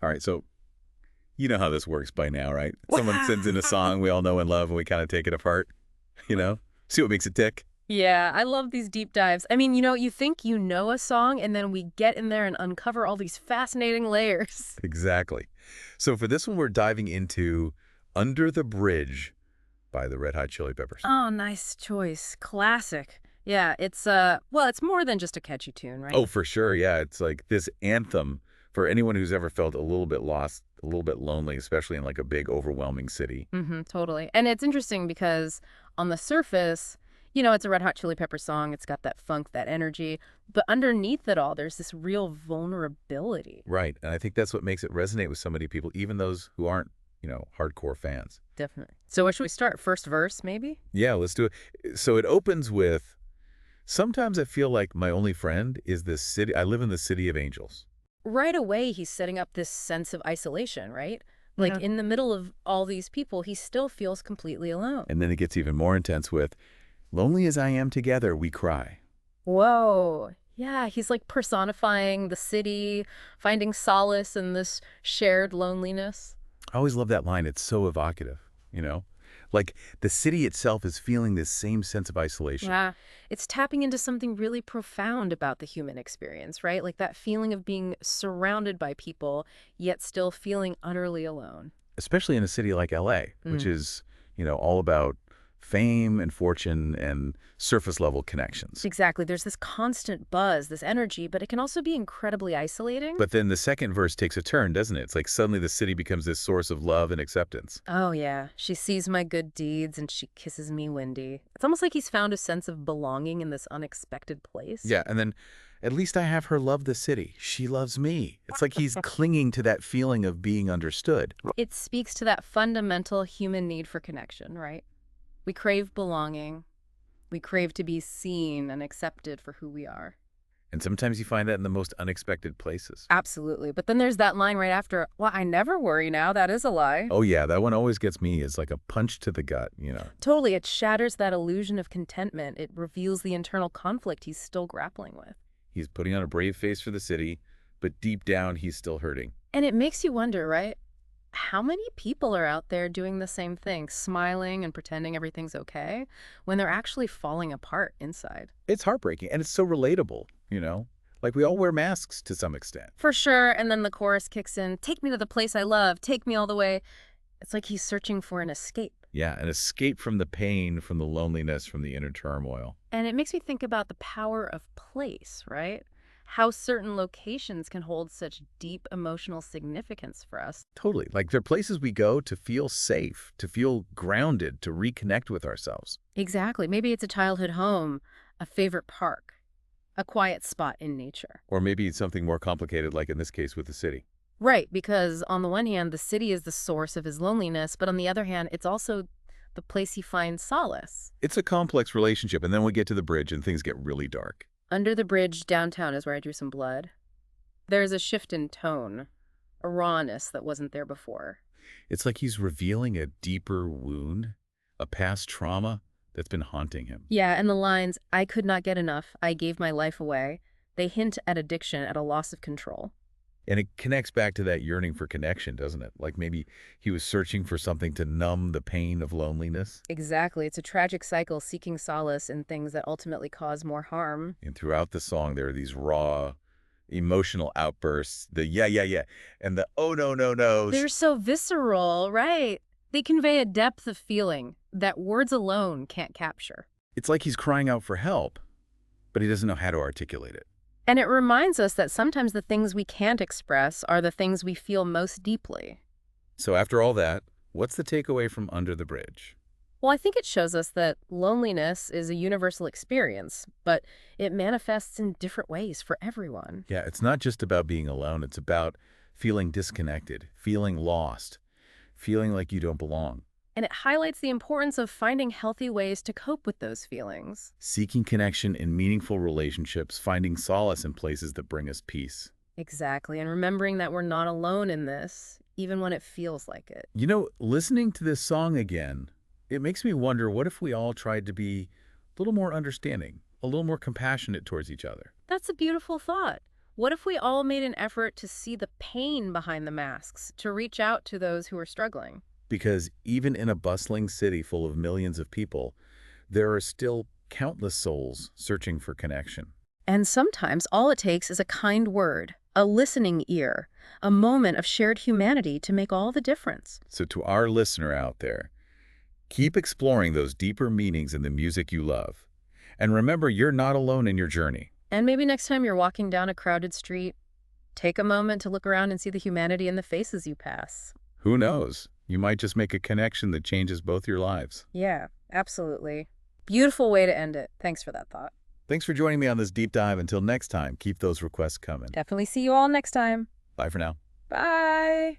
All right, so you know how this works by now, right? Someone sends in a song we all know and love, and we kind of take it apart, you know? See what makes it tick? Yeah, I love these deep dives. I mean, you think you know a song, and then we get in there and uncover all these fascinating layers. Exactly. So for this one, we're diving into Under the Bridge by the Red Hot Chili Peppers. Oh, nice choice. Classic. Yeah, well, it's more than just a catchy tune, right? Oh, for sure. Yeah, it's like this anthem for anyone who's ever felt a little bit lost, a little bit lonely, especially in like a big, overwhelming city. Totally. And it's interesting because on the surface, it's a Red Hot Chili Pepper song. It's got that funk, that energy. But underneath it all, there's this real vulnerability. Right. And I think that's what makes it resonate with so many people, even those who aren't, hardcore fans. Definitely. So where should we start? First verse, maybe? Yeah, let's do it. So it opens with, sometimes I feel like my only friend is this city. I live in the city of angels. Right away, he's setting up this sense of isolation, right? Like Yeah. in the middle of all these people, he still feels completely alone. And then it gets even more intense with, lonely as I am together, we cry. Whoa. Yeah, he's like personifying the city, finding solace in this shared loneliness. I always love that line. It's so evocative, you know? Like the city itself is feeling this same sense of isolation. Yeah, it's tapping into something really profound about the human experience, right? Like that feeling of being surrounded by people, yet still feeling utterly alone. Especially in a city like LA, which is, all about fame and fortune and surface level connections. Exactly. There's this constant buzz, this energy, but it can also be incredibly isolating. But then the second verse takes a turn, doesn't it? It's like suddenly the city becomes this source of love and acceptance. Oh, yeah. She sees my good deeds and she kisses me, Wendy. It's almost like he's found a sense of belonging in this unexpected place. Yeah, and then at least I have her love the city. She loves me. It's like he's clinging to that feeling of being understood. It speaks to that fundamental human need for connection, right? We crave belonging. We crave to be seen and accepted for who we are. And sometimes you find that in the most unexpected places. Absolutely. But then there's that line right after, well, I never worry now. That is a lie. Oh, yeah, that one always gets me. It's like a punch to the gut, Totally. It shatters that illusion of contentment. It reveals the internal conflict he's still grappling with. He's putting on a brave face for the city, but deep down, he's still hurting. And it makes you wonder, right? How many people are out there doing the same thing, smiling and pretending everything's okay, when they're actually falling apart inside? It's heartbreaking, and it's so relatable, Like we all wear masks to some extent. For sure. And then the chorus kicks in, take me to the place I love, take me all the way. It's like he's searching for an escape. Yeah, an escape from the pain, from the loneliness, from the inner turmoil. And it makes me think about the power of place, right? How certain locations can hold such deep emotional significance for us. Totally. Like they're places we go to feel safe, to feel grounded, to reconnect with ourselves. Exactly. Maybe it's a childhood home, a favorite park, a quiet spot in nature. Or maybe it's something more complicated, like in this case with the city. Right, because on the one hand, the city is the source of his loneliness, but on the other hand, it's also the place he finds solace. It's a complex relationship, and then we get to the bridge and things get really dark. Under the bridge downtown is where I drew some blood. There's a shift in tone, a rawness that wasn't there before. It's like he's revealing a deeper wound, a past trauma that's been haunting him. Yeah, and the lines, I could not get enough, I gave my life away, they hint at addiction, at a loss of control. And it connects back to that yearning for connection, doesn't it? Like maybe he was searching for something to numb the pain of loneliness. Exactly. It's a tragic cycle, seeking solace in things that ultimately cause more harm. And throughout the song, there are these raw, emotional outbursts, the yeah, yeah, yeah, and the oh, no, no, no. They're so visceral, right? They convey a depth of feeling that words alone can't capture. It's like he's crying out for help, but he doesn't know how to articulate it. And it reminds us that sometimes the things we can't express are the things we feel most deeply. So after all that, what's the takeaway from Under the Bridge? Well, I think it shows us that loneliness is a universal experience, but it manifests in different ways for everyone. Yeah, it's not just about being alone. It's about feeling disconnected, feeling lost, feeling like you don't belong. And it highlights the importance of finding healthy ways to cope with those feelings. Seeking connection in meaningful relationships, finding solace in places that bring us peace. Exactly, and remembering that we're not alone in this, even when it feels like it. Listening to this song again, it makes me wonder, what if we all tried to be a little more understanding, a little more compassionate towards each other? That's a beautiful thought. What if we all made an effort to see the pain behind the masks, to reach out to those who are struggling? Because even in a bustling city full of millions of people, there are still countless souls searching for connection. And sometimes all it takes is a kind word, a listening ear, a moment of shared humanity to make all the difference. So to our listener out there, keep exploring those deeper meanings in the music you love. And remember, you're not alone in your journey. And maybe next time you're walking down a crowded street, take a moment to look around and see the humanity in the faces you pass. Who knows? You might just make a connection that changes both your lives. Yeah, absolutely. Beautiful way to end it. Thanks for that thought. Thanks for joining me on this deep dive. Until next time, keep those requests coming. Definitely see you all next time. Bye for now. Bye.